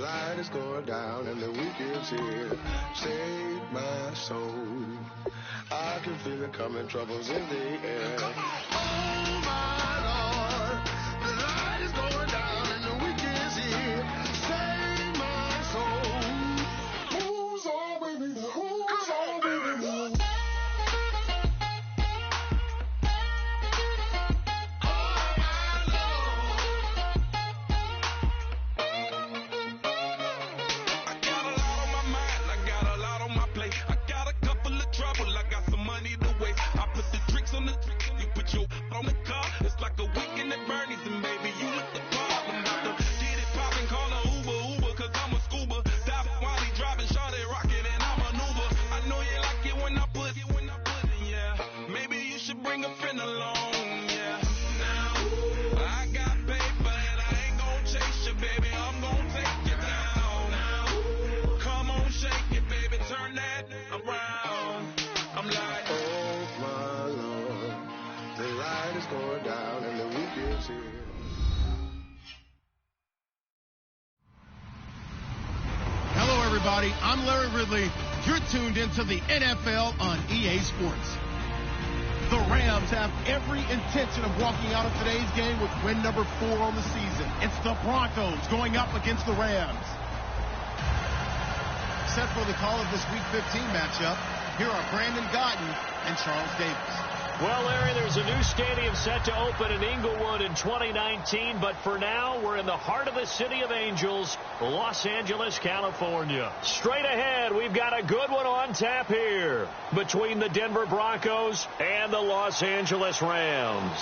light is going down and the weekend's here. Save my soul. I can feel it coming, troubles in the air. Oh my Lord, the light is going down and the weekend's here. Save my soul. Who's on with me? Who's on with me? I'm Larry Ridley. You're tuned into the NFL on EA Sports. The Rams have every intention of walking out of today's game with win number 4 on the season. It's the Broncos going up against the Rams. Set for the call of this Week 15 matchup, here are Brandon Gotten and Charles Davis. Well, Larry, there's a new stadium set to open in Inglewood in 2019, but for now, we're in the heart of the City of Angels, Los Angeles, California. Straight ahead, we've got a good one on tap here between the Denver Broncos and the Los Angeles Rams.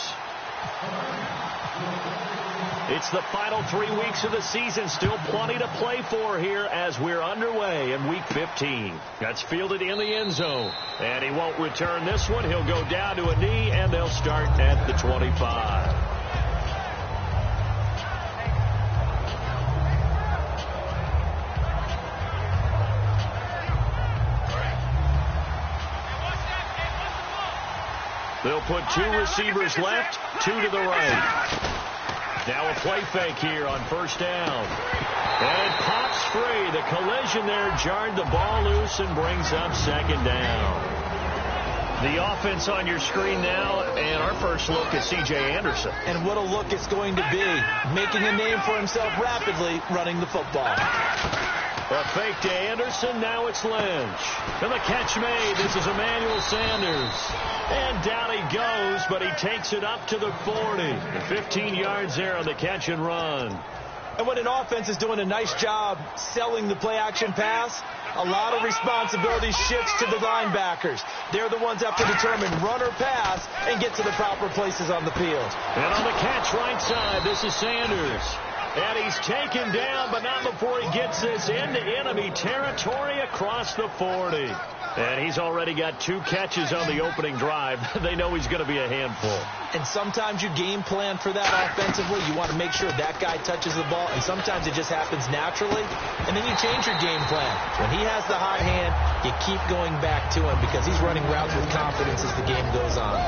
It's the final 3 weeks of the season. Still plenty to play for here as we're underway in Week 15. That's fielded in the end zone. And he won't return this one. He'll go down to a knee, and they'll start at the 25. They'll put 2 receivers left, 2 to the right. Now a play fake here on first down. And it pops free. The collision there jarred the ball loose and brings up second down. The offense on your screen now, and our first look at C.J. Anderson. And what a look it's going to be. Making a name for himself rapidly, running the football. A fake to Anderson, now it's Lynch. And the catch made. This is Emmanuel Sanders. And down he goes, but he takes it up to the 40. 15 yards there on the catch and run. And when an offense is doing a nice job selling the play-action pass, a lot of responsibility shifts to the linebackers. They're the ones that have to determine run or pass and get to the proper places on the field. And on the catch right side, this is Sanders. And he's taken down, but not before he gets this into enemy territory across the 40. And he's already got 2 catches on the opening drive. They know he's going to be a handful. And sometimes you game plan for that offensively. You want to make sure that guy touches the ball, and sometimes it just happens naturally. And then you change your game plan. When he has the hot hand, you keep going back to him because he's running routes with confidence as the game goes on.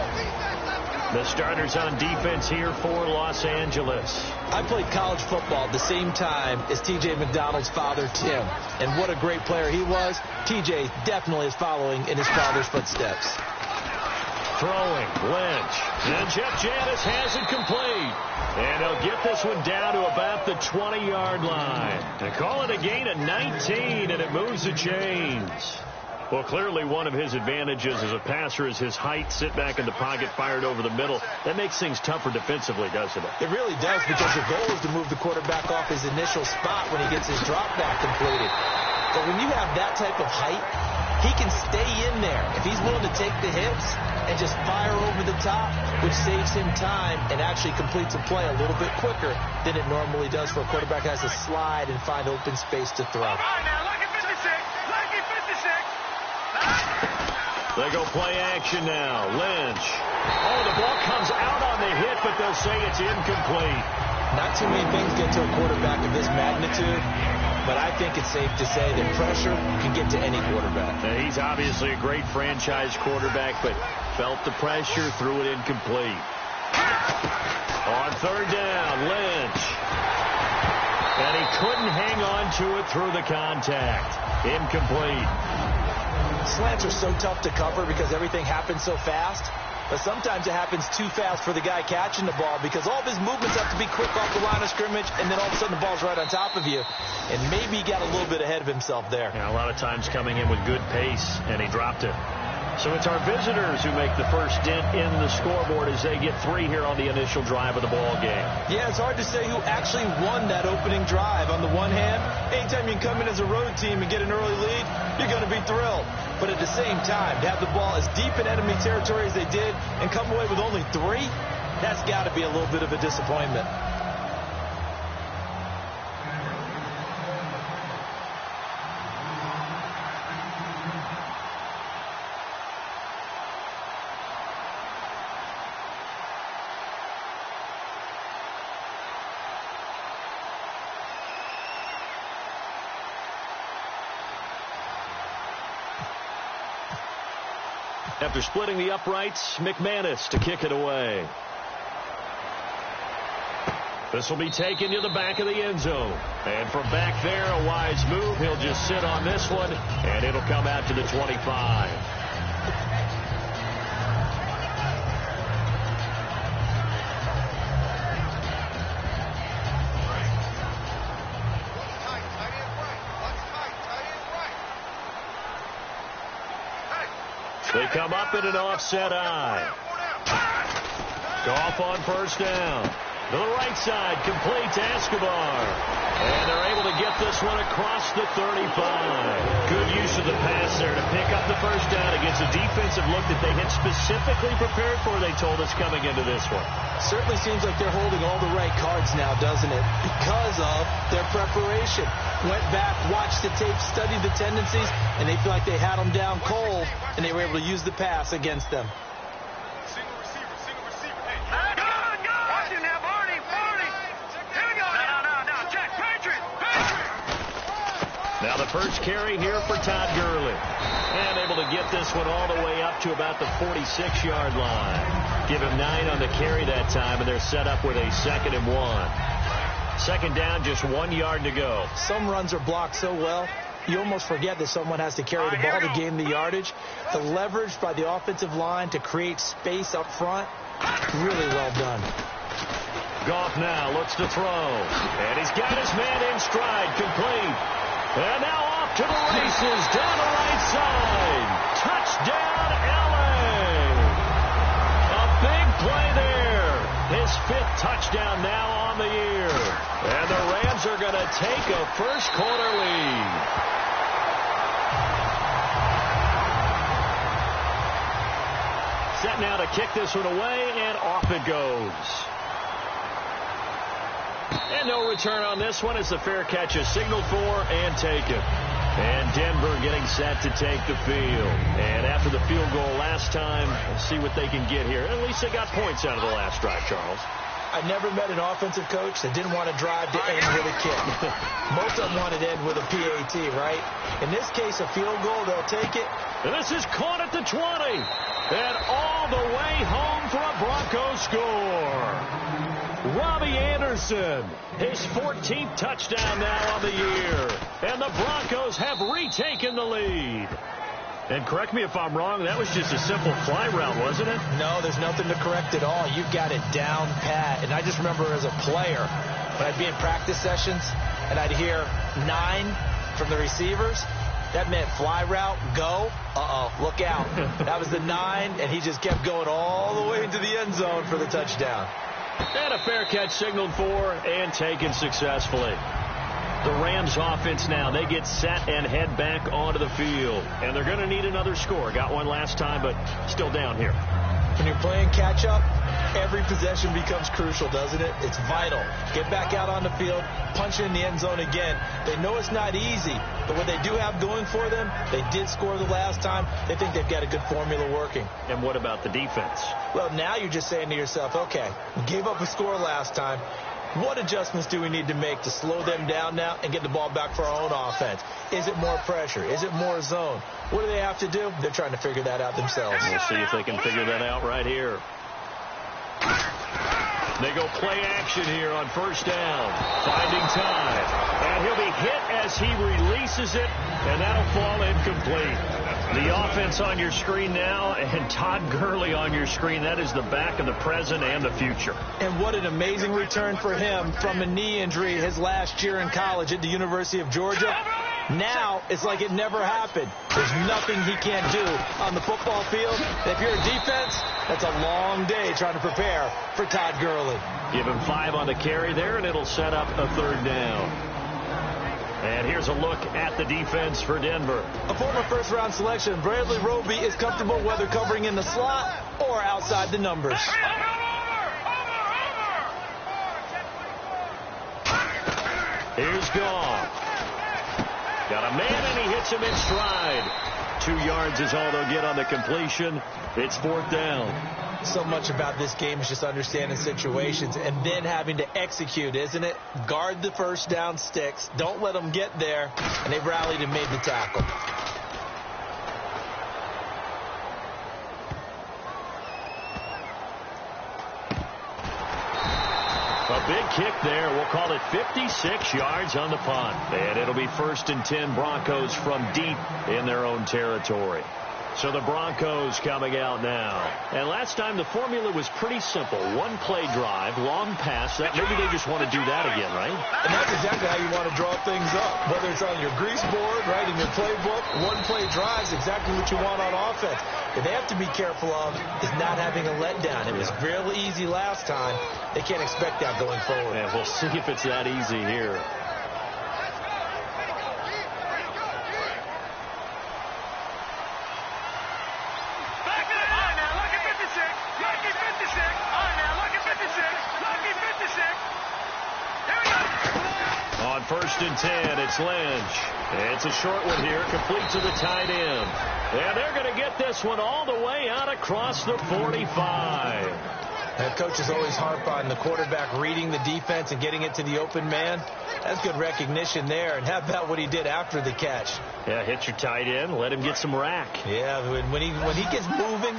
The starters on defense here for Los Angeles. I played college football at the same time as T.J. McDonald's father, Tim. And what a great player he was. T.J. definitely is following in his father's footsteps. Throwing, Lynch. And Jeff Janis has it complete. And he'll get this one down to about the 20-yard line. They call it a gain of 19, and it moves the chains. Well, clearly one of his advantages as a passer is his height. Sit back in the pocket, fired over the middle. That makes things tougher defensively, doesn't it? It really does, because your goal is to move the quarterback off his initial spot when he gets his drop back completed. But when you have that type of height, he can stay in there. If he's willing to take the hits and just fire over the top, which saves him time and actually completes a play a little bit quicker than it normally does for a quarterback that has to slide and find open space to throw. All right, now, look at 56. Look at 56. They go play action now. Lynch. Oh, the ball comes out on the hit, but they'll say it's incomplete. Not too many things get to a quarterback of this magnitude, but I think it's safe to say that pressure can get to any quarterback. Now, he's obviously a great franchise quarterback, but felt the pressure, threw it incomplete. On third down, Lynch. And he couldn't hang on to it through the contact. Incomplete. Slants are so tough to cover because everything happens so fast. But sometimes it happens too fast for the guy catching the ball because all of his movements have to be quick off the line of scrimmage, and then all of a sudden the ball's right on top of you. And maybe he got a little bit ahead of himself there. Yeah, a lot of times coming in with good pace, and he dropped it. So it's our visitors who make the first dent in the scoreboard as they get 3 here on the initial drive of the ball game. Yeah, it's hard to say who actually won that opening drive. On the one hand, anytime you can come in as a road team and get an early lead, you're going to be thrilled. But at the same time, to have the ball as deep in enemy territory as they did and come away with only 3, that's got to be a little bit of a disappointment. After splitting the uprights, McManus to kick it away. This will be taken to the back of the end zone. And from back there, a wise move. He'll just sit on this one, and it'll come out to the 25. They come up in an offset eye. Goff on first down. To the right side, complete to Escobar. And they're able to get this one across the 35. Good use of the pass there to pick up the first down against a defensive look that they had specifically prepared for, they told us, coming into this one. Certainly seems like they're holding all the right cards now, doesn't it? Because of their preparation. Went back, watched the tape, studied the tendencies, and they feel like they had them down cold, and they were able to use the pass against them. Single receiver. Hey, go! Watch it now, Barney. Here we go. No. Check. Patriot. Now the first carry here for Todd Gurley. And able to get this one all the way up to about the 46-yard line. Give him 9 on the carry that time, and they're set up with a 2nd and 1. Second down, just 1 yard to go. Some runs are blocked so well, you almost forget that someone has to carry the ball to gain the yardage. The leverage by the offensive line to create space up front, really well done. Goff now looks to throw. And he's got his man in stride, complete. And now off to the races, down the right side. Touchdown, LA. A big play there. His 5th touchdown now on the year. And the Rams are going to take a first-quarter lead. Set now to kick this one away, and off it goes. And no return on this one as the fair catch is signaled for and taken. And Denver getting set to take the field. And after the field goal last time, we'll see what they can get here. At least they got points out of the last drive, Charles. I never met an offensive coach that didn't want to drive to end with a kick. Most of them wanted to end with a PAT, right? In this case, a field goal, they'll take it. And this is caught at the 20. And all the way home for a Broncos score. Robbie Anderson, his 14th touchdown now on the year. And the Broncos have retaken the lead. And correct me if I'm wrong, that was just a simple fly route, wasn't it? No, there's nothing to correct at all. You've got it down pat. And I just remember as a player, when I'd be in practice sessions and I'd hear 9 from the receivers, that meant fly route, go, look out. That was the 9, and he just kept going all the way into the end zone for the touchdown. And a fair catch signaled for and taken successfully. The Rams offense now, they get set and head back onto the field. And they're going to need another score. Got one last time, but still down here. When you're playing catch-up, every possession becomes crucial, doesn't it? It's vital. Get back out on the field, punch in the end zone again. They know it's not easy, but what they do have going for them, they did score the last time. They think they've got a good formula working. And what about the defense? Well, now you're just saying to yourself, okay, we gave up a score last time. What adjustments do we need to make to slow them down now and get the ball back for our own offense? Is it more pressure? Is it more zone? What do they have to do? They're trying to figure that out themselves. We'll see if they can figure that out right here. They go play action here on first down. Finding time. And he'll be hit as he releases it, and that'll fall incomplete. The offense on your screen now, and Todd Gurley on your screen. That is the back of the present and the future. And what an amazing return for him from a knee injury his last year in college at the University of Georgia. Now it's like it never happened. There's nothing he can't do on the football field. And if you're a defense, that's a long day trying to prepare for Todd Gurley. Give him 5 on the carry there, and it'll set up a third down. And here's a look at the defense for Denver. A former first-round selection, Bradley Roby is comfortable whether covering in the slot or outside the numbers. Here's Goff. Got a man, and he hits him in stride. 2 yards is all they'll get on the completion. It's 4th down. So much about this game is just understanding situations and then having to execute, isn't it? Guard the first down sticks. Don't let them get there. And they rallied and made the tackle. A big kick there. We'll call it 56 yards on the punt. And it'll be 1st and 10 Broncos from deep in their own territory. So the Broncos coming out now. And last time the formula was pretty simple. 1 play drive, long pass. Maybe they just want to do that again, right? And that's exactly how you want to draw things up. Whether it's on your grease board, right, in your playbook, 1 play drive is exactly what you want on offense. What they have to be careful of is not having a letdown. It was real easy last time. They can't expect that going forward. And we'll see if it's that easy here. On 1st and 10, it's Lynch. It's a short one here, complete to the tight end. And they're going to get this one all the way out across the 45. That coach is always harp on the quarterback reading the defense and getting it to the open man. That's good recognition there. And how about what he did after the catch? Yeah, hit your tight end, let him get some rack. Yeah, when he gets moving,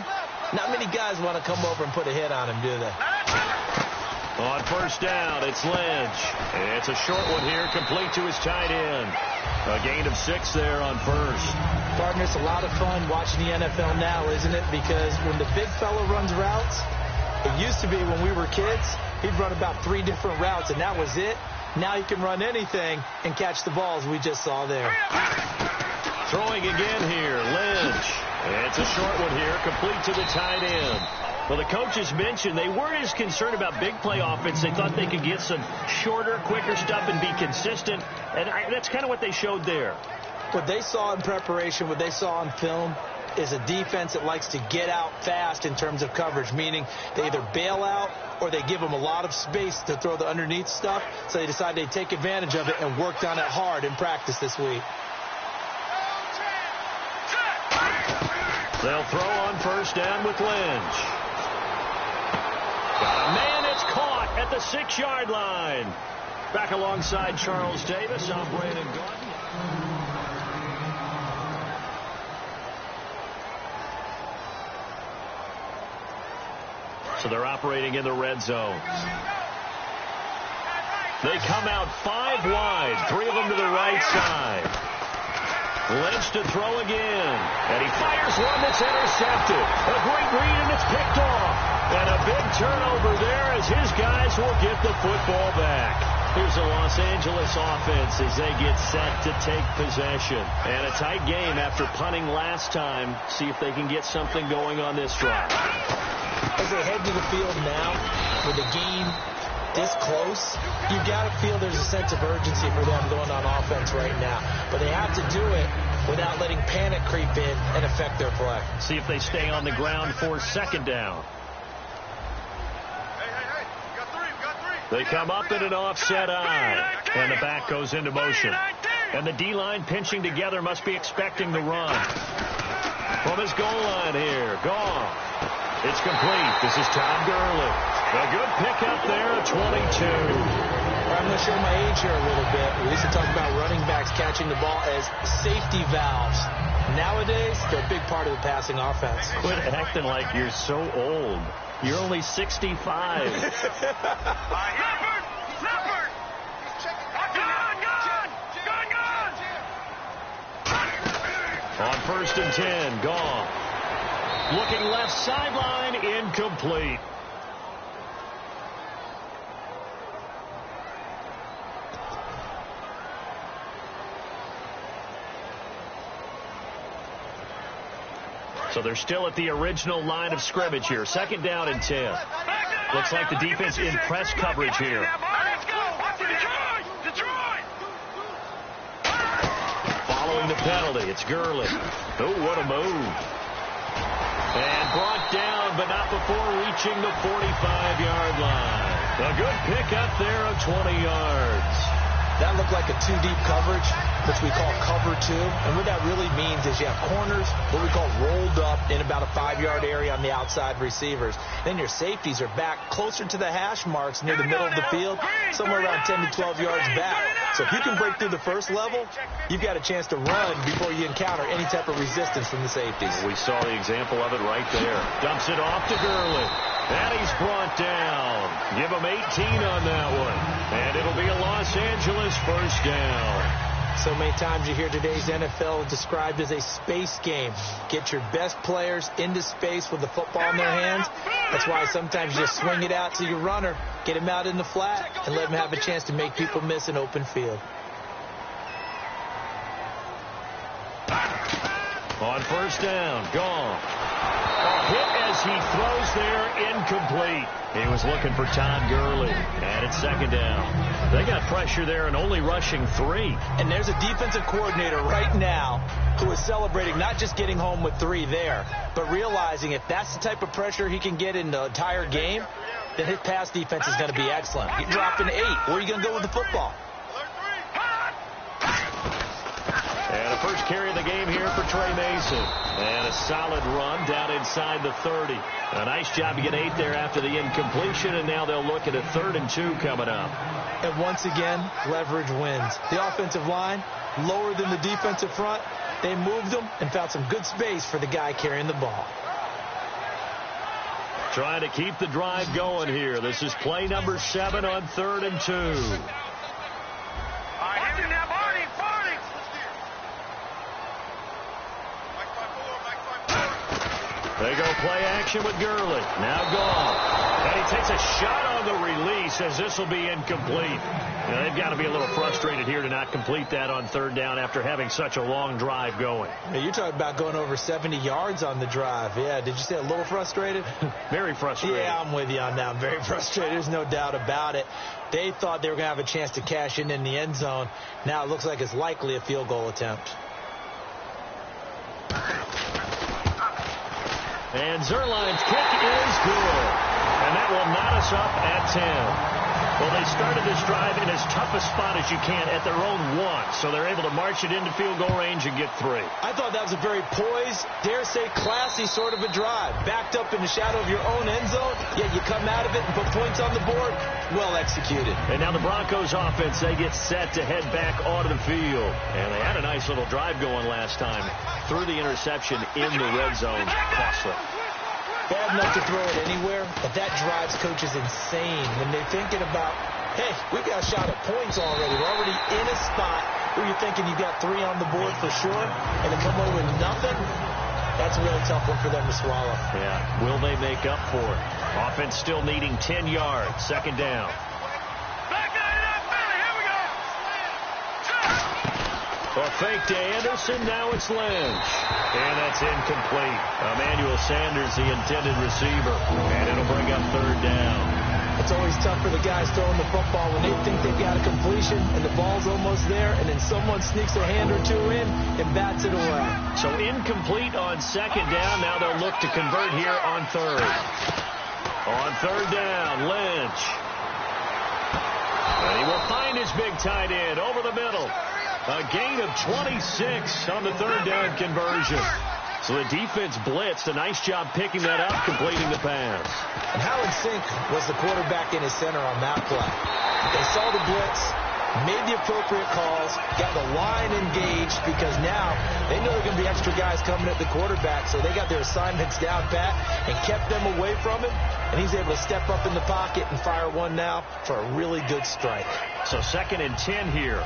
not many guys want to come over and put a hit on him, do they? On 1st down, it's Lynch. It's a short one here, complete to his tight end. A gain of 6 there on 1st. Partner, it's a lot of fun watching the NFL now, isn't it? Because when the big fella runs routes, it used to be when we were kids, he'd run about 3 different routes, and that was it. Now he can run anything and catch the balls we just saw there. Throwing again here, Lynch. It's a short one here, complete to the tight end. Well, the coaches mentioned they weren't as concerned about big play offense. They thought they could get some shorter, quicker stuff and be consistent. And that's kind of what they showed there. What they saw in preparation, what they saw on film, is a defense that likes to get out fast in terms of coverage, meaning they either bail out or they give them a lot of space to throw the underneath stuff. So they decided they'd take advantage of it and worked on it hard in practice this week. They'll throw on 1st down with Lynch. Got a man that's caught at the 6-yard line. Back alongside Charles Davis, I'm Brandon Gordon. So they're operating in the red zone. They come out 5 wide, 3 of them to the right side. Lynch to throw again. And he fires one that's intercepted. A great read, and it's picked off. And a big turnover there as his guys will get the football back. Here's the Los Angeles offense as they get set to take possession. And a tight game after punting last time. See if they can get something going on this drive. As they head to the field now with the game this close, you got to feel there's a sense of urgency for them going on offense right now. But they have to do it without letting panic creep in and affect their play. See if they stay on the ground for 2nd down. They come up in an offset eye, and the back goes into motion. And the D-line pinching together must be expecting the run. From his goal line here, Goff. It's complete. This is Todd Gurley. A good pickup there at 22. I'm going to show my age here a little bit. We used to talk about running backs catching the ball as safety valves. Nowadays, they're a big part of the passing offense. Quit acting like you're so old. You're only 65. On 1st and 10, gone. Looking left sideline, incomplete. So they're still at the original line of scrimmage here. 2nd down and 10. Looks like the defense in press coverage here. Following the penalty, it's Gurley. Oh, what a move. And brought down, but not before reaching the 45-yard line. A good pickup there of 20 yards. That looked like a two-deep coverage, which we call cover two. And what that really means is you have corners, what we call rolled up in about a 5-yard area on the outside receivers. Then your safeties are back closer to the hash marks near the middle of the field, somewhere around 10 to 12 yards back. So if you can break through the first level, you've got a chance to run before you encounter any type of resistance from the safeties. We saw the example of it right there. Dumps it off to Gurley. And he's brought down. Give him 18 on that one. And it'll be a Los Angeles 1st down. So many times you hear today's NFL described as a space game. Get your best players into space with the football in their hands. That's why sometimes you just swing it out to your runner, get him out in the flat, and let him have a chance to make people miss an open field. On 1st down, gone. A hit as he throws there, incomplete. He was looking for Todd Gurley. And it's 2nd down. They got pressure there and only rushing 3. And there's a defensive coordinator right now who is celebrating not just getting home with 3 there, but realizing if that's the type of pressure he can get in the entire game, then his pass defense is going to be excellent. He dropped an 8. Where are you going to go with the football? And a first carry of the game here for Trey Mason. And a solid run down inside the 30. A nice job to get 8 there after the incompletion, and now they'll look at a 3rd and 2 coming up. And once again, leverage wins. The offensive line, lower than the defensive front. They moved them and found some good space for the guy carrying the ball. Trying to keep the drive going here. This is play number 7 on 3rd and 2. They go play action with Gurley. Now gone. And he takes a shot on the release as this will be incomplete. Now, they've got to be a little frustrated here to not complete that on 3rd down after having such a long drive going. Yeah, you're talking about going over 70 yards on the drive. Yeah, did you say a little frustrated? Very frustrated. Yeah, I'm with you on that. I'm very frustrated. There's no doubt about it. They thought they were going to have a chance to cash in the end zone. Now it looks like it's likely a field goal attempt. And Zerline's kick is good. And that will knot us up at 10. Well, they started this drive in as tough a spot as you can at their own 1. So they're able to march it into field goal range and get 3. I thought that was a very poised, dare say classy sort of a drive. Backed up in the shadow of your own end zone, yet you come out of it and put points on the board. Well executed. And now the Broncos offense, they get set to head back onto the field. And they had a nice little drive going last time. Threw the interception in the red zone. Costly. Bad enough to throw it anywhere, but that drives coaches insane when they're thinking about, hey, we've got a shot at points already. We're already in a spot where you're thinking you've got 3 on the board for sure, and to come over with nothing, that's a really tough one for them to swallow. Yeah, will they make up for it? Offense still needing 10 yards, 2nd down. A fake to Anderson, now it's Lynch. And that's incomplete. Emmanuel Sanders, the intended receiver. And it'll bring up 3rd down. It's always tough for the guys throwing the football when they think they've got a completion and the ball's almost there, and then someone sneaks a hand or 2 in and bats it away. So incomplete on 2nd down. Now they'll look to convert here on 3rd. On 3rd down, Lynch. And he will find his big tight end over the middle. A gain of 26 on the 3rd down conversion. So the defense blitzed. A nice job picking that up, completing the pass. And how in sync was the quarterback in his center on that play? They saw the blitz. made the appropriate calls, got the line engaged, because now they know there are going to be extra guys coming at the quarterback, so they got their assignments down pat and kept them away from him, and he's able to step up in the pocket and fire one now for a really good strike. So 2nd and 10 here.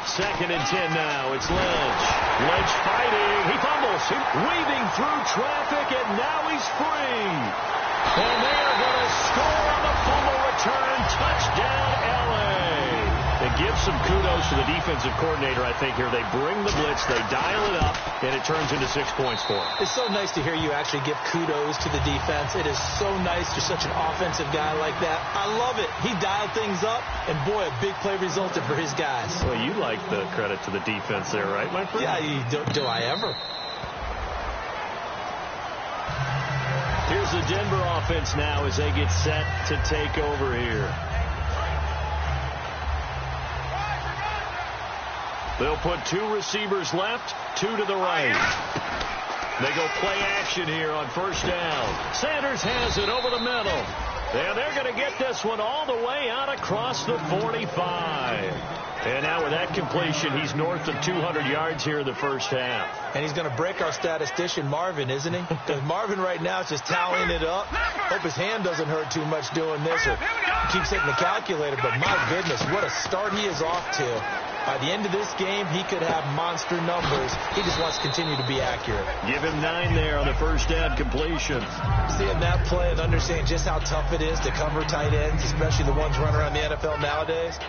Second and 10 now. It's Lynch. Lynch fighting. He fumbles. Weaving through traffic, and now he's free. And they are going to score on the fumble return. Touchdown, L.A. It gives some kudos to the defensive coordinator, I think, here. They bring the blitz, they dial it up, and it turns into 6 points for them. It's so nice to hear you actually give kudos to the defense. It is so nice. You're such an offensive guy like that. I love it. He dialed things up, and boy, a big play resulted for his guys. Well, you like the credit to the defense there, right, my friend? Yeah, do I ever? Here's the Denver offense now as they get set to take over here. They'll put 2 receivers left, 2 to the right. They go play action here on first down. Sanders has it over the middle. And they're going to get this one all the way out across the 45. And now with that completion, he's north of 200 yards here in the first half. And he's going to break our statistician, Marvin, isn't he? Because Marvin right now is just tallying it up. Hope his hand doesn't hurt too much doing this or keeps hitting the calculator. But my goodness, what a start he is off to. By the end of this game, he could have monster numbers. He just wants to continue to be accurate. Give him 9 there on the first down completion. Seeing that play and understanding just how tough it is to cover tight ends, especially the ones running around the NFL nowadays,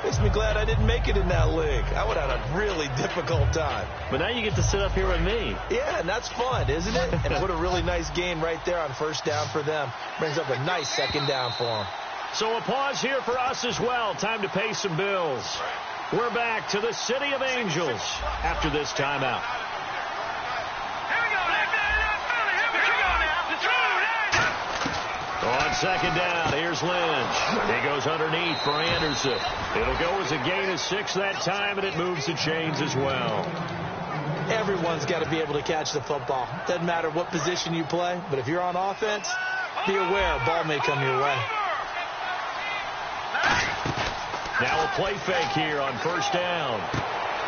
makes me glad I didn't make it in that league. I would have had a really difficult time. But now you get to sit up here with me. Yeah, and that's fun, isn't it? And what a really nice game right there on first down for them. Brings up a nice second down for them. So a pause here for us as well. Time to pay some bills. We're back to the City of Angels after this timeout. On second down, here's Lynch. He goes underneath for Anderson. It'll go as a gain of 6 that time, and it moves the chains as well. Everyone's got to be able to catch the football. Doesn't matter what position you play, but if you're on offense, be aware a ball may come your way. Now a play fake here on first down.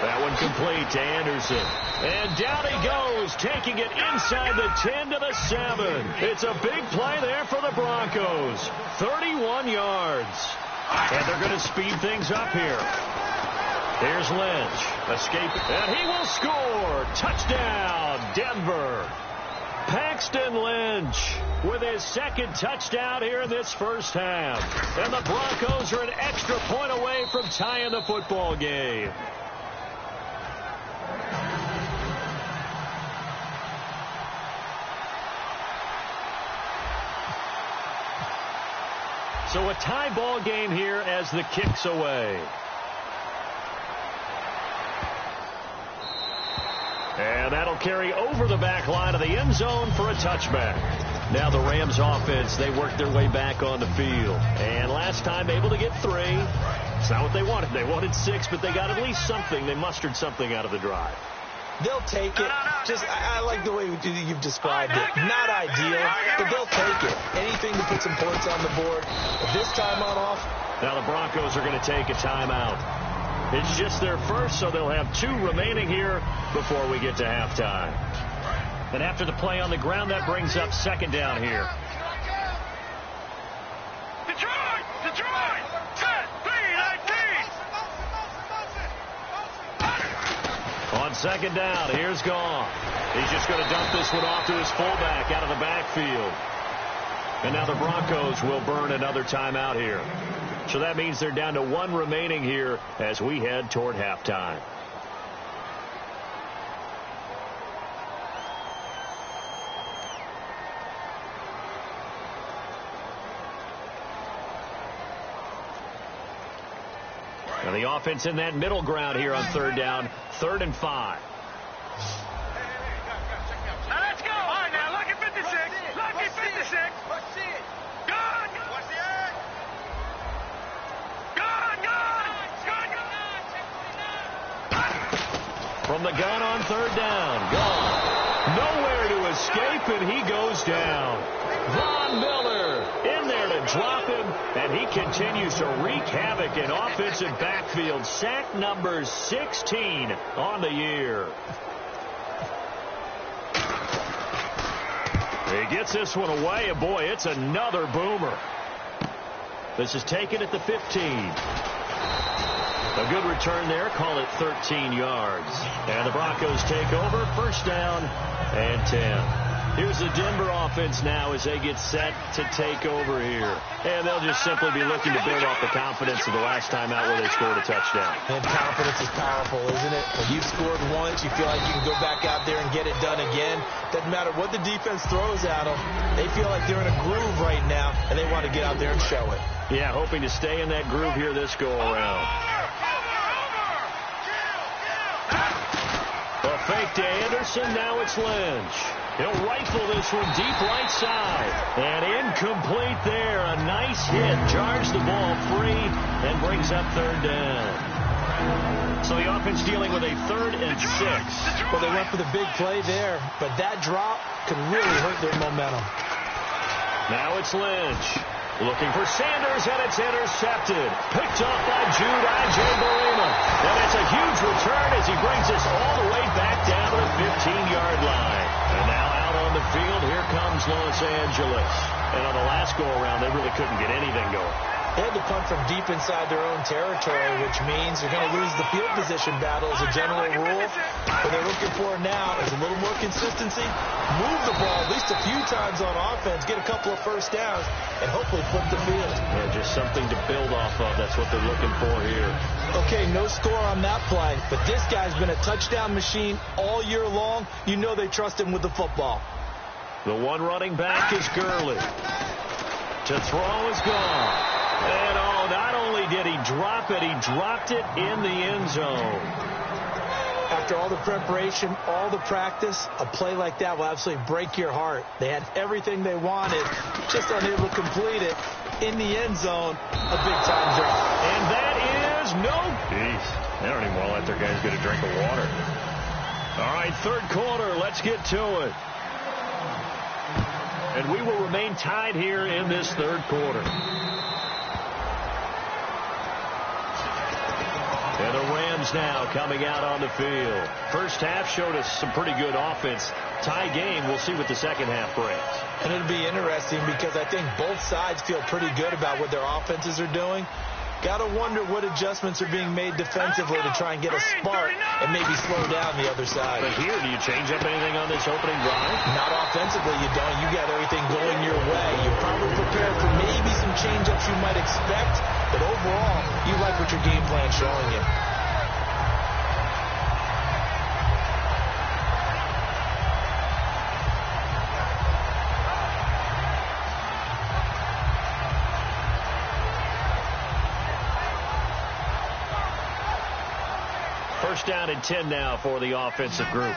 That one complete to Anderson. And down he goes, taking it inside the 10 to the 7. It's a big play there for the Broncos. 31 yards. And they're going to speed things up here. Here's Lynch. Escape. And he will score. Touchdown, Denver. Paxton Lynch with his 2nd touchdown here in this first half. And the Broncos are an extra point away from tying the football game. So a tie ball game here as the kick's away. And that'll carry over the back line of the end zone for a touchback. Now the Rams offense, they worked their way back on the field. And last time able to get 3. It's not what they wanted. They wanted 6, but they got at least something. They mustered something out of the drive. They'll take it. I like the way you've described it. Not ideal, but they'll take it. Anything to put some points on the board. But this time on off. Now the Broncos are going to take a timeout. It's just their first, so they'll have 2 remaining here before we get to halftime. And after the play on the ground, that brings up second down here. Detroit! Detroit! 10-3-19! On second down, here's Goff. He's just going to dump this one off to his fullback out of the backfield. And now the Broncos will burn another timeout here. So that means they're down to 1 remaining here as we head toward halftime. Now the offense in that middle ground here on third down, 3rd and 5. Now let's go! All right, now, lucky 56. Lucky 56. Gone! What's the egg? Gone! From the gun on third down, gone. Nowhere to escape, and he goes down. Von Miller in there. drop him, and he continues to wreak havoc in offensive backfield. Sack number 16 on the year. He gets this one away, and boy, it's another boomer. This is taken at the 15. A good return there. Call it 13 yards. And the Broncos take over. First down and 10. Here's the Denver offense now as they get set to take over here. And they'll just simply be looking to build off the confidence of the last time out where they scored a touchdown. And confidence is powerful, isn't it? When you've scored once, you feel like you can go back out there and get it done again. Doesn't matter what the defense throws at them. They feel like they're in a groove right now, and they want to get out there and show it. Yeah, hoping to stay in that groove here this go-around. A fake to Anderson. Now it's Lynch. He'll rifle this one deep right side. And incomplete there. A nice hit. Jars the ball free and brings up third down. So the offense dealing with a 3rd and 6. Well, they went for the big play there, but that drop could really hurt their momentum. Now it's Lynch. Looking for Sanders, and it's intercepted. Picked off by Jude Ijay-Barima. And it's a huge return as he brings us all the way back down to the 15-yard line. And now out on the field, here comes Los Angeles. And on the last go-around, they really couldn't get anything going. They had to punt from deep inside their own territory, which means they're going to lose the field position battle as a general rule. What they're looking for now is a little more consistency, move the ball at least a few times on offense, get a couple of first downs, and hopefully flip the field. Yeah, just something to build off of. That's what they're looking for here. Okay, no score on that play, but this guy's been a touchdown machine all year long. You know they trust him with the football. The one running back is Gurley. To throw is gone. And, oh, not only did he drop it, he dropped it in the end zone. After all the preparation, all the practice, a play like that will absolutely break your heart. They had everything they wanted, just unable to complete it. In the end zone, a big-time drop. And that is no. Jeez, they don't even want to let their guys get a drink of water. All right, third quarter, let's get to it. And we will remain tied here in this third quarter. And the Rams now coming out on the field. First half showed us some pretty good offense. Tie game, we'll see what the second half brings. And it'll be interesting because I think both sides feel pretty good about what their offenses are doing. Got to wonder what adjustments are being made defensively to try and get a spark and maybe slow down the other side. But here, do you change up anything on this opening drive? Not offensively, you don't. You got everything going your way. You're probably prepared for maybe some change-ups you might expect, but overall, you like what your game plan's showing you. First down and 10 now for the offensive group.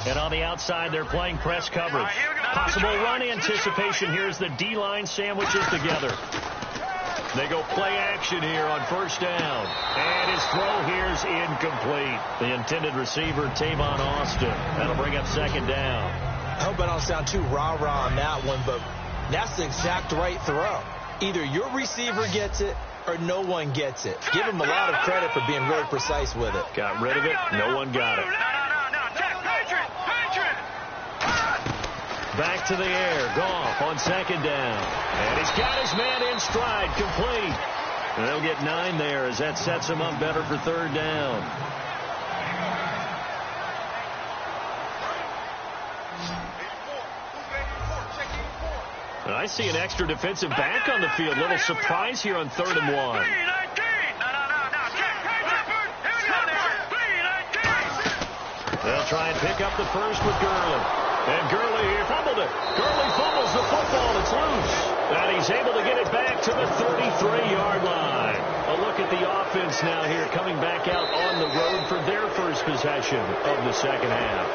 And on the outside, they're playing press coverage. Possible run anticipation. Here's the D-line sandwiches together. They go play action here on first down. And his throw here's incomplete. The intended receiver, Tavon Austin. That'll bring up second down. I hope I don't sound too rah-rah on that one, but that's the exact right throw. Either your receiver gets it or no one gets it. Give him a lot of credit for being really precise with it. Got rid of it. No one got it. Back to the air. Goff on second down. And he's got his man in stride. Complete. And they'll get 9 there as that sets him up better for third down. And I see an extra defensive back on the field. Little surprise here on 3rd and 1. They'll try and pick up the first with Gurley. And Gurley here fumbled it. Gurley fumbles the football. It's loose. And he's able to get it back to the 33-yard line. A look at the offense now here coming back out on the road for their first possession of the second half.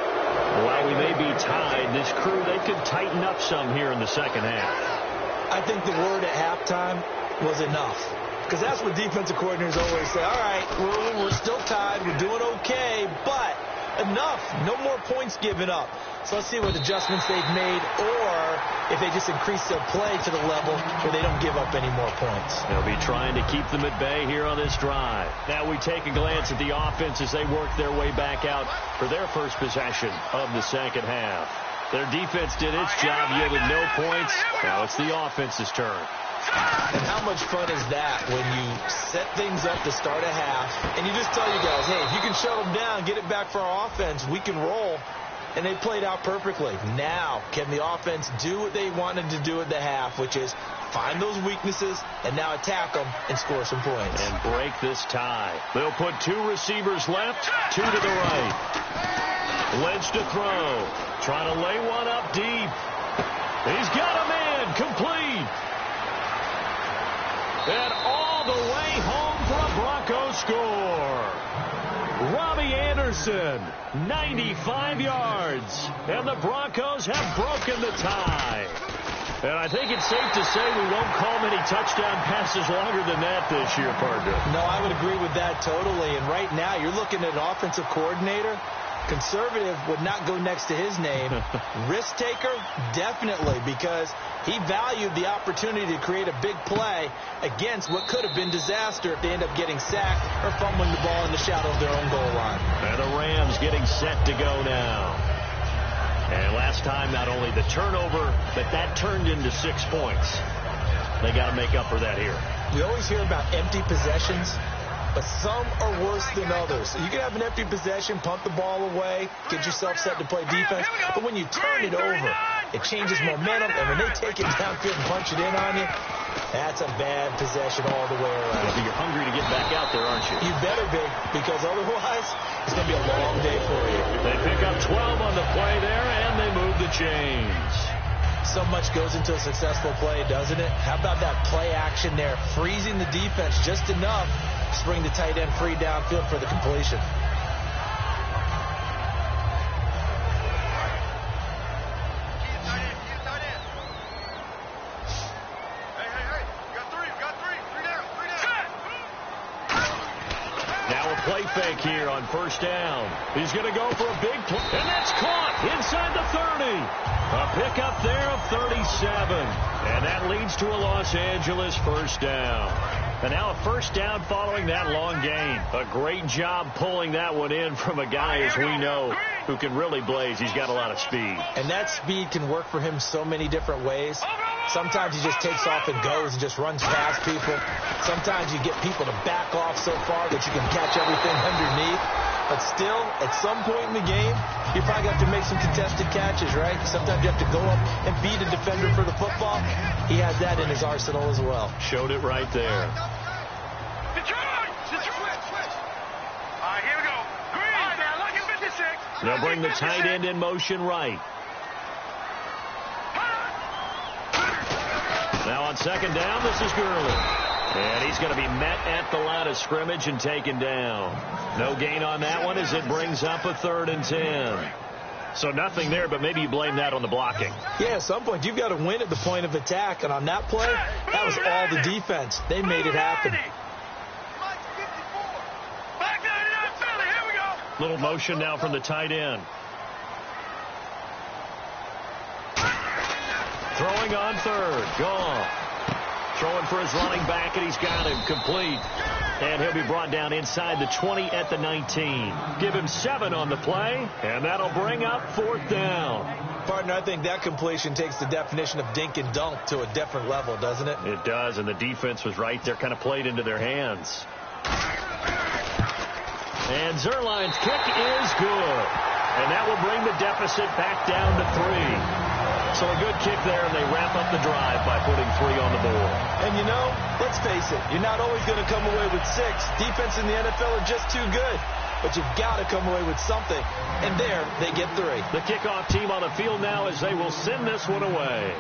While we may be tied, this crew, they could tighten up some here in the second half. I think the word at halftime was enough. Because that's what defensive coordinators always say. All right, we're still tied. We're doing okay, but enough. No more points given up. So let's see what adjustments they've made, or if they just increase their play to the level where they don't give up any more points. They'll be trying to keep them at bay here on this drive. Now we take a glance at the offense as they work their way back out for their first possession of the second half. Their defense did its job, yielded no points. Now it's the offense's turn. And how much fun is that when you set things up to start a half, and you just tell you guys, hey, if you can shut them down, get it back for our offense, we can roll. And they played out perfectly. Now, can the offense do what they wanted to do at the half, which is find those weaknesses and now attack them and score some points. And break this tie. They'll put 2 receivers left, 2 to the right. Lynch to throw. Trying to lay one up deep. He's got a man. Complete. And all the way home for a Broncos score. Robbie Anderson, 95 yards. And the Broncos have broken the tie. And I think it's safe to say we won't call many touchdown passes longer than that this year, partner. No, I would agree with that totally. And right now, you're looking at an offensive coordinator. Conservative would not go next to his name. Risk taker, definitely, because he valued the opportunity to create a big play against what could have been disaster if they end up getting sacked or fumbling the ball in the shadow of their own goal line. And the Rams getting set to go now. And last time, not only the turnover, but that turned into 6 points. They got to make up for that here. We always hear about empty possessions, but some are worse than others. You can have an empty possession, pump the ball away, get yourself set to play defense, but when you turn it over, it changes momentum, and when they take it downfield and punch it in on you, that's a bad possession all the way around. You're hungry to get back out there, aren't you? You better be, because otherwise, it's going to be a long day for you. They pick up 12 on the play there, and they move the chains. So much goes into a successful play, doesn't it? How about that play action there, freezing the defense just enough to bring the tight end free downfield for the completion. Play fake here on first down. He's going to go for a big play, and that's caught inside the 30. A pickup there of 37, and that leads to a Los Angeles first down. And now a first down following that long gain. A great job pulling that one in from a guy, as we know, who can really blaze. He's got a lot of speed. And that speed can work for him so many different ways. Sometimes he just takes off and goes and just runs past people. Sometimes you get people to back off so far that you can catch everything underneath. But still, at some point in the game, you probably have to make some contested catches, right? Sometimes you have to go up and beat a defender for the football. He has that in his arsenal as well. Showed it right there. All right, here we go. Green. All right, now, look at 56. They'll bring the tight end in motion right. Now on second down, this is Gurley. And he's going to be met at the line of scrimmage and taken down. No gain on that one as it brings up a 3rd and 10. So nothing there, but maybe you blame that on the blocking. Yeah, at some point, you've got to win at the point of attack. And on that play, that was all the defense. They made it happen. Little motion now from the tight end. Throwing on 3rd. Gone. Throwing for his running back, and he's got him complete. And he'll be brought down inside the 20 at the 19. Give him 7 on the play, and that'll bring up 4th down. Partner, I think that completion takes the definition of dink and dunk to a different level, doesn't it? It does, and the defense was right there, kind of played into their hands. And Zerline's kick is good. And that will bring the deficit back down to 3. So a good kick there, and they wrap up the drive by putting 3 on the board. And you know, let's face it, you're not always going to come away with 6. Defense in the NFL are just too good. But you've got to come away with something. And there, they get 3. The kickoff team on the field now as they will send this one away.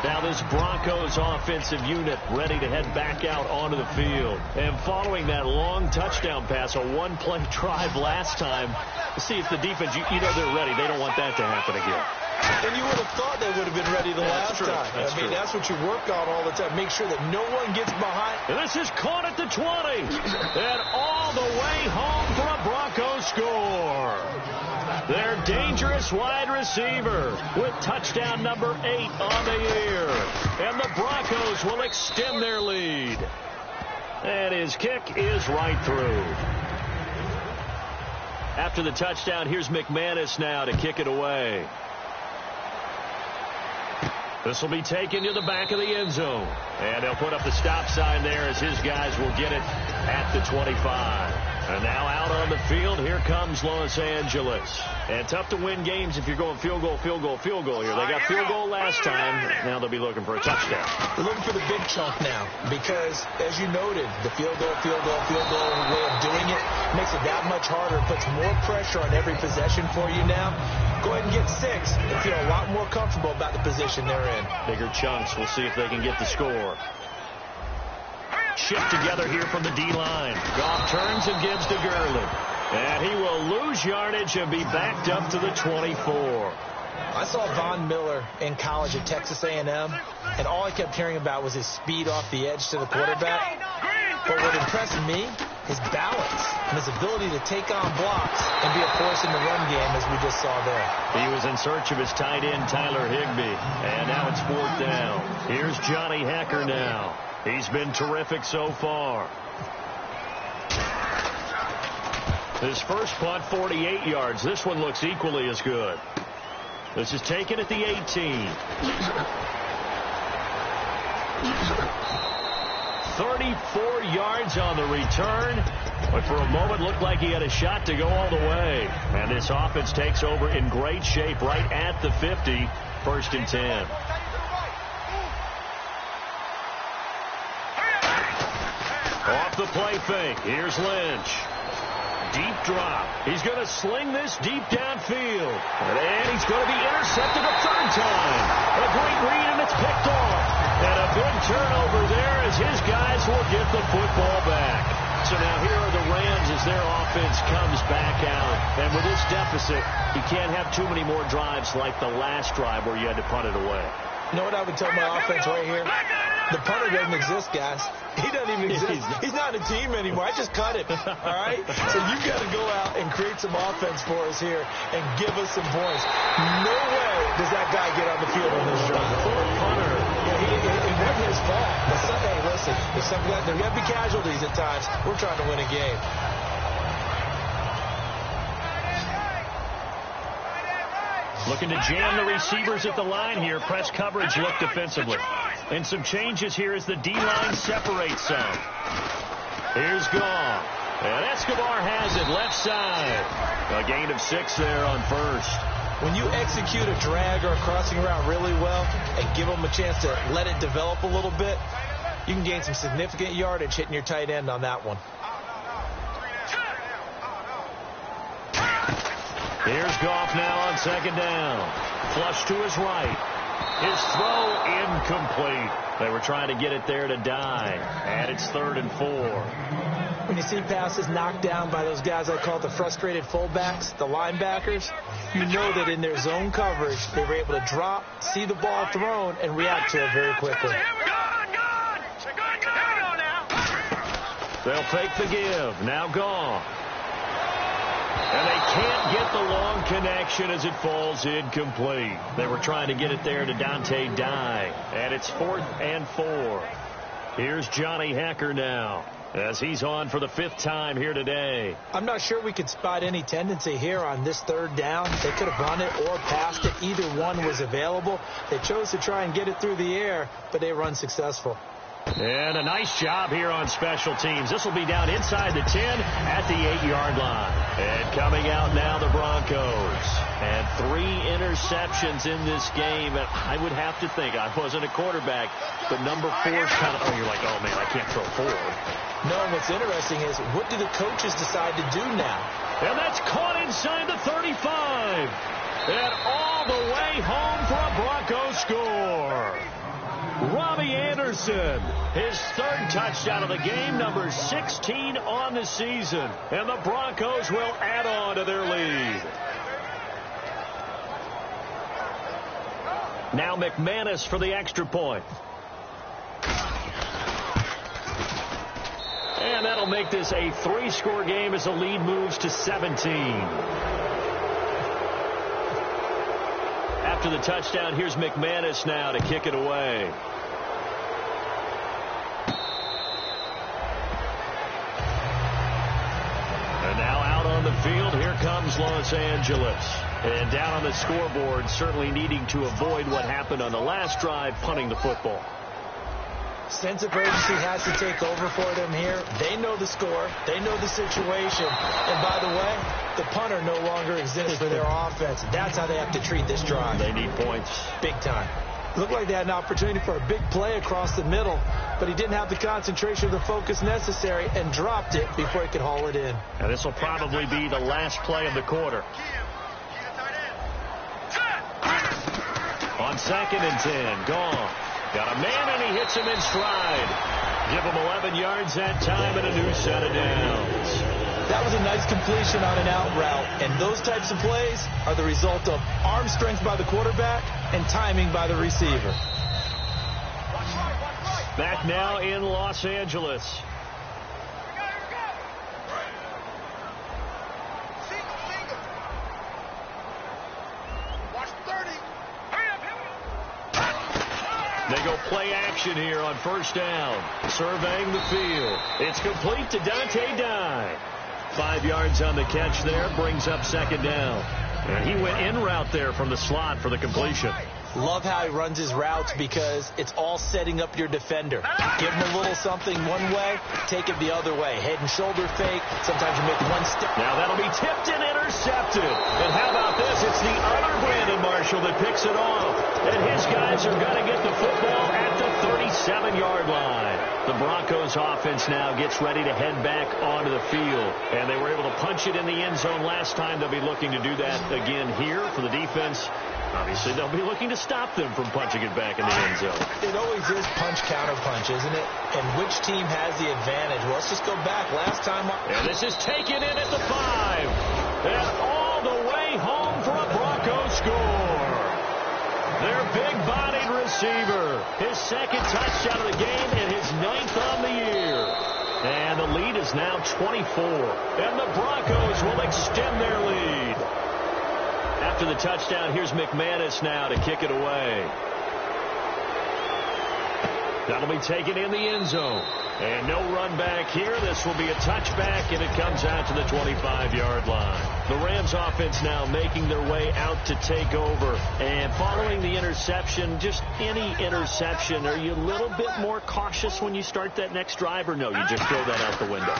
Now this Broncos offensive unit ready to head back out onto the field. And following that long touchdown pass, a one-play drive last time, see if the defense, you know they're ready. They don't want that to happen again. And you would have thought they would have been ready the last time. I mean, that's what you work on all the time. Make sure that no one gets behind. And this is caught at the 20. And all the way home for a Broncos score. Their dangerous wide receiver with touchdown number 8 on the year. And the Broncos will extend their lead. And his kick is right through. After the touchdown, here's McManus now to kick it away. This will be taken to the back of the end zone. And they'll put up the stop sign there as his guys will get it at the 25. And now out on the field, here comes Los Angeles. And tough to win games if you're going field goal here. They got field goal last time. Now they'll be looking for a touchdown. They're looking for the big chunk now because, as you noted, the field goal way of doing it makes it that much harder. It puts more pressure on every possession for you now. Go ahead and get 6 and feel a lot more comfortable about the position they're in. Bigger chunks. We'll see if they can get the score. Shift together here from the D-line. Goff turns and gives to Gurley. And he will lose yardage and be backed up to the 24. I saw Von Miller in college at Texas A&M, and all I kept hearing about was his speed off the edge to the quarterback. But what impressed me, his balance and his ability to take on blocks and be a force in the run game, as we just saw there. He was in search of his tight end, Tyler Higbee. And now it's 4th down. Here's Johnny Hekker now. He's been terrific so far. His first punt, 48 yards. This one looks equally as good. This is taken at the 18. 34 yards on the return. But for a moment, looked like he had a shot to go all the way. And this offense takes over in great shape right at the 50. 1st and 10. Off the play fake. Here's Lynch. Deep drop. He's going to sling this deep downfield. And he's going to be intercepted a 3rd time. A great read, and it's picked off. And a big turnover there as his guys will get the football back. So now here are the Rams as their offense comes back out. And with this deficit, you can't have too many more drives like the last drive where you had to punt it away. You know what I would tell my offense right here? The punter doesn't exist, guys. He doesn't even exist. He's not a team anymore. I just cut him. All right? So you've got to go out and create some offense for us here and give us some points. No way does that guy get on the field on this drive. Poor punter. It wasn't his fault. Hey, listen, there are going to be casualties at times. We're trying to win a game. Looking to jam the receivers at the line here. Press coverage look defensively. And some changes here as the D-line separates some. Here's Goff. And Escobar has it left side. A gain of 6 there on 1st. When you execute a drag or a crossing route really well and give them a chance to let it develop a little bit, you can gain some significant yardage hitting your tight end on that one. Here's Goff now on 2nd down. Flush to his right. His throw incomplete. They were trying to get it there to die. And it's 3rd and 4. When you see passes knocked down by those guys I call the frustrated fullbacks, the linebackers, you know that in their zone coverage, they were able to drop, see the ball thrown, and react to it very quickly. They'll take the give. Now Goff. And they can't get the long connection as it falls incomplete. They were trying to get it there to Dante Dye. And it's 4th and 4. Here's Johnny Hekker now as he's on for the 5th time here today. I'm not sure we could spot any tendency here on this 3rd down. They could have run it or passed it. Either one was available. They chose to try and get it through the air, but they were unsuccessful. And a nice job here on special teams. This will be down inside the 10 at the 8-yard line. And coming out now, the Broncos. And 3 interceptions in this game. And I would have to think, I wasn't a quarterback, but number 4 is kind of, you're like, oh, man, I can't throw 4. No, what's interesting is, what do the coaches decide to do now? And that's caught inside the 35. And all the way home for a Broncos score. Robbie Anderson, his 3rd touchdown of the game, number 16 on the season. And the Broncos will add on to their lead. Now McManus for the extra point. And that'll make this a 3-score game as the lead moves to 17. After the touchdown, here's McManus now to kick it away. And now out on the field, here comes Los Angeles. And down on the scoreboard, certainly needing to avoid what happened on the last drive, punting the football. Sense of urgency has to take over for them here. They know the score. They know the situation. And by the way, the punter no longer exists for their offense. That's how they have to treat this drive. They need points. Big time. Looked like they had an opportunity for a big play across the middle, but he didn't have the concentration or the focus necessary and dropped it before he could haul it in. And this will probably be the last play of the quarter. On 2nd and 10, gone. Got a man, and he hits him in stride. Give him 11 yards that time and a new set of downs. That was a nice completion on an out route, and those types of plays are the result of arm strength by the quarterback and timing by the receiver. Back now in Los Angeles. They go play action here on 1st down. Surveying the field. It's complete to Dante Dye. 5 yards on the catch there. Brings up 2nd down. And he went in route there from the slot for the completion. Love how he runs his routes because it's all setting up your defender. Give him a little something one way, take it the other way. Head and shoulder fake. Sometimes you make one step. Now that'll be tipped and intercepted. And how about this? It's the other Brandon Marshall that picks it off. And his guys are going to get the football at the 37-yard line. The Broncos offense now gets ready to head back onto the field. And they were able to punch it in the end zone last time. They'll be looking to do that again here for the defense. Obviously, they'll be looking to stop them from punching it back in the end zone. It always is punch-counter-punch, isn't it? And which team has the advantage? Well, let's just go back. Last time... And this is taken in at the 5. And all the way home for a Broncos score. Their big-bodied receiver. His 2nd touchdown of the game and his 9th on the year. And the lead is now 24. And the Broncos will extend their lead. After the touchdown, here's McManus now to kick it away. That'll be taken in the end zone. And no run back here. This will be a touchback, and it comes out to the 25-yard line. The Rams offense now making their way out to take over. And following the interception, just any interception, are you a little bit more cautious when you start that next drive, or no, you just throw that out the window?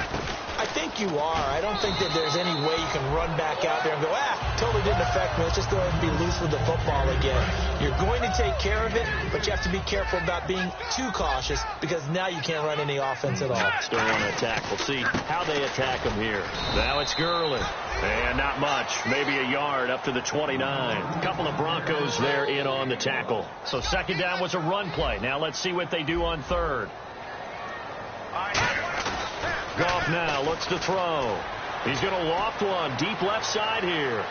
I think you are. I don't think that there's any way you can run back out there and go, totally didn't affect me. Let's just go ahead and be loose with the football again. You're going to take care of it, but you have to be careful about being too cautious because now you can't run any offense at all. Still want to attack. We'll see how they attack them here. Now it's Gurley. And not much. Maybe a yard up to the 29. A couple of Broncos there in on the tackle. So 2nd down was a run play. Now let's see what they do on 3rd. Goff now looks to throw. He's going to loft one deep left side here.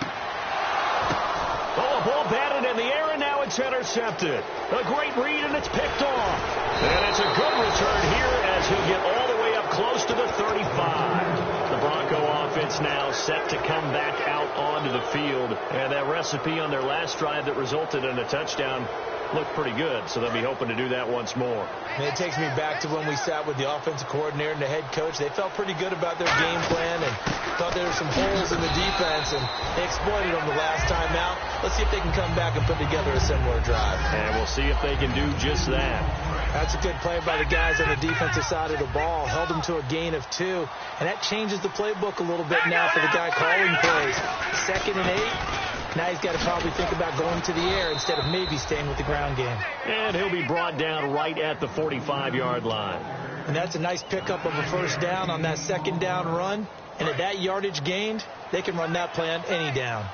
Oh, a ball batted in the air, and now it's intercepted. A great read, and it's picked off. And it's a good return here as he'll get all the way up close to the 35. The Bronco offense now set to come back out onto the field. And that recipe on their last drive that resulted in a touchdown looked pretty good, so they'll be hoping to do that once more. And it takes me back to when we sat with the offensive coordinator and the head coach. They felt pretty good about their game plan and thought there were some holes in the defense, and they exploited them the last time out. Let's see if they can come back and put together a similar drive. And we'll see if they can do just that. That's a good play by the guys on the defensive side of the ball. Held them to a gain of 2, and that changes the playbook a little bit now for the guy calling plays. 2nd and 8. Now he's got to probably think about going to the air instead of maybe staying with the ground game. And he'll be brought down right at the 45-yard line. And that's a nice pickup of a 1st down on that 2nd down run. And at that yardage gained, they can run that play on any down.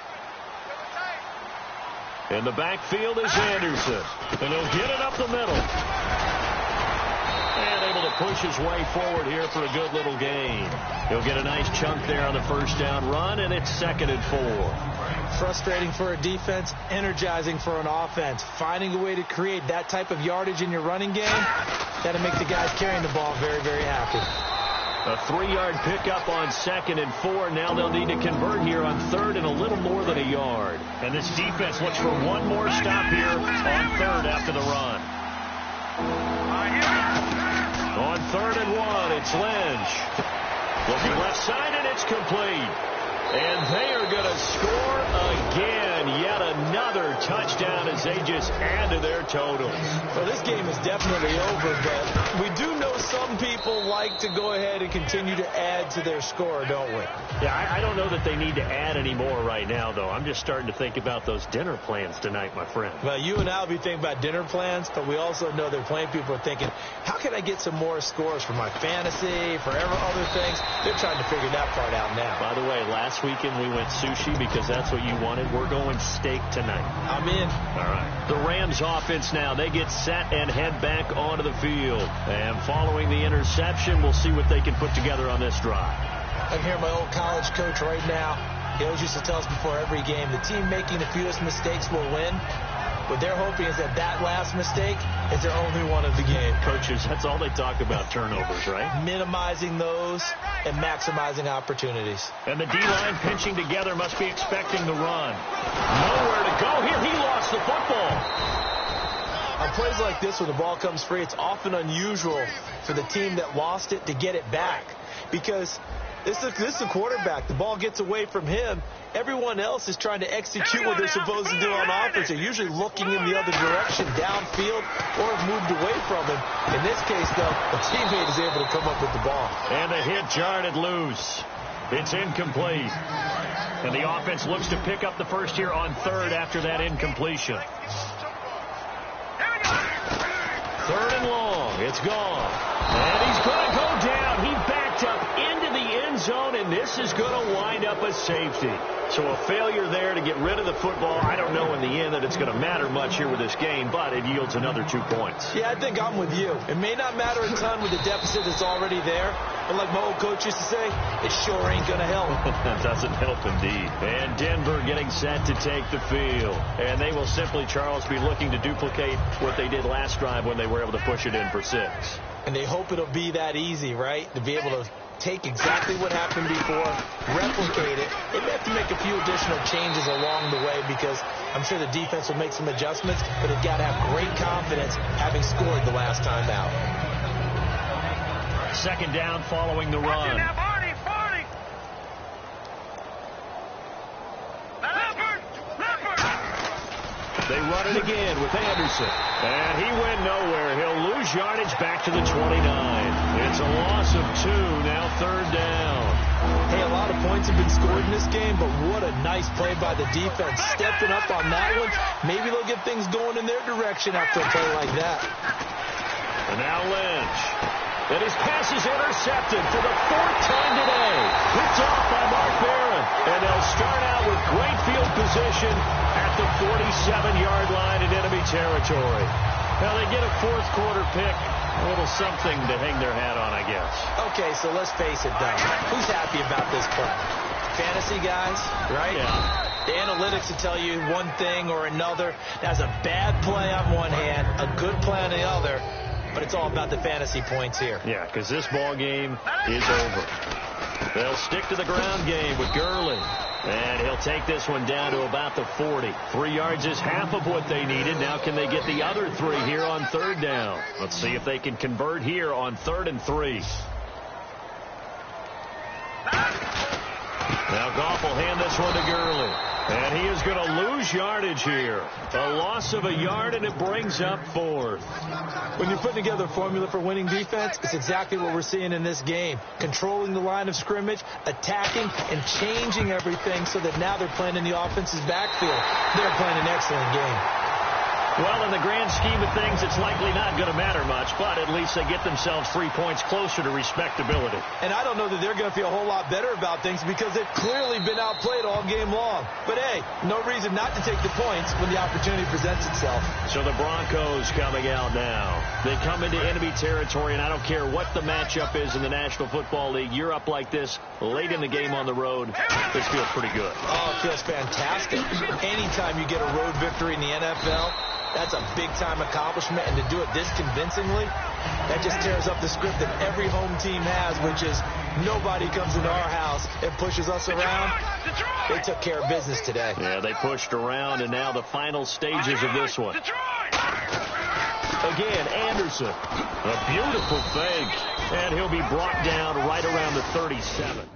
In the backfield is Anderson. And he'll get it up the middle. And able to push his way forward here for a good little gain. He'll get a nice chunk there on the first down run, and it's 2nd and 4. Frustrating for a defense, energizing for an offense. Finding a way to create that type of yardage in your running game, that'll make the guys carrying the ball very, very happy. A 3-yard pickup on 2nd and 4. Now they'll need to convert here on 3rd and a little more than a yard. And this defense looks for one more stop here on 3rd after the run. On 3rd and 1, it's Lynch. Looking left side, and it's complete. And they are going to score again. Yet another touchdown as they just add to their totals. Well, this game is definitely over, but we do know some people like to go ahead and continue to add to their score, don't we? Yeah, I don't know that they need to add any more right now, though. I'm just starting to think about those dinner plans tonight, my friend. Well, you and I will be thinking about dinner plans, but we also know that plenty of people are thinking, how can I get some more scores for my fantasy, for other things? They're trying to figure that part out now. By the way, last weekend we went sushi because that's what you wanted. We're going steak tonight. I'm in. All right. The Rams offense now. They get set and head back onto the field. And following the interception, we'll see what they can put together on this drive. I'm here, my old college coach right now. He always used to tell us before every game, the team making the fewest mistakes will win. What they're hoping is that last mistake is their only one of the game. Coaches, that's all they talk about, turnovers, right? Minimizing those and maximizing opportunities. And the D-line pinching together must be expecting the run. Nowhere to go here. He lost the football. On plays like this, when the ball comes free, it's often unusual for the team that lost it to get it back. Because this is a quarterback. The ball gets away from him. Everyone else is trying to execute what they're supposed to do on offense. They're usually looking in the other direction, downfield, or have moved away from him. In this case, though, a teammate is able to come up with the ball. And the hit jarred loose. It's incomplete. And the offense looks to pick up the first here on 3rd after that incompletion. 3rd and long. It's gone. And he's going to go down. He backed up into the end zone, and this is going to wind up a safety. So a failure there to get rid of the football. I don't know in the end that it's going to matter much here with this game, but it yields another 2 points. Yeah, I think I'm with you. It may not matter a ton with the deficit that's already there, but like my old coach used to say, it sure ain't going to help. That doesn't help indeed. And Denver getting set to take the field. And they will simply, Charles, be looking to duplicate what they did last drive when they were able to push it in for 6. And they hope it'll be that easy, right? To be able to take exactly what happened before, replicate it. They may have to make a few additional changes along the way because I'm sure the defense will make some adjustments, but they've got to have great confidence having scored the last time out. 2nd down following the run. They run it again with Anderson. And he went nowhere. He'll lose yardage back to the 29. It's a loss of 2, now 3rd down. Hey, a lot of points have been scored in this game, but what a nice play by the defense. Stepping up on that one. Maybe they'll get things going in their direction after a play like that. And now Lynch. And his pass is intercepted for the 4th time today. Picked off by Mark Barron. And they'll start out with great field position at the 47-yard line in enemy territory. Now they get a 4th quarter pick. A little something to hang their hat on, I guess. Okay, so let's face it, though. Who's happy about this play? Fantasy guys, right? Yeah. The analytics will tell you one thing or another. That's a bad play on one hand, a good play on the other. But it's all about the fantasy points here. Yeah, because this ball game is over. They'll stick to the ground game with Gurley. And he'll take this one down to about the 40. 3 yards is half of what they needed. Now can they get the other 3 here on 3rd down? Let's see if they can convert here on 3rd and 3. Now Goff will hand this one to Gurley. And he is going to lose yardage here. A loss of a yard, and it brings up 4th. When you're putting together a formula for winning defense, it's exactly what we're seeing in this game. Controlling the line of scrimmage, attacking, and changing everything so that now they're playing in the offense's backfield. They're playing an excellent game. Well, in the grand scheme of things, it's likely not going to matter much, but at least they get themselves 3 points closer to respectability. And I don't know that they're going to feel a whole lot better about things because they've clearly been outplayed all game long. But, hey, no reason not to take the points when the opportunity presents itself. So the Broncos coming out now. They come into enemy territory, and I don't care what the matchup is in the National Football League. You're up like this late in the game on the road. This feels pretty good. Oh, it feels fantastic. Anytime you get a road victory in the NFL, that's a big-time accomplishment, and to do it this convincingly, that just tears up the script that every home team has, which is nobody comes into our house and pushes us around. They took care of business today. Yeah, they pushed around, and now the final stages of this one. Again, Anderson, a beautiful fake, and he'll be brought down right around the 37.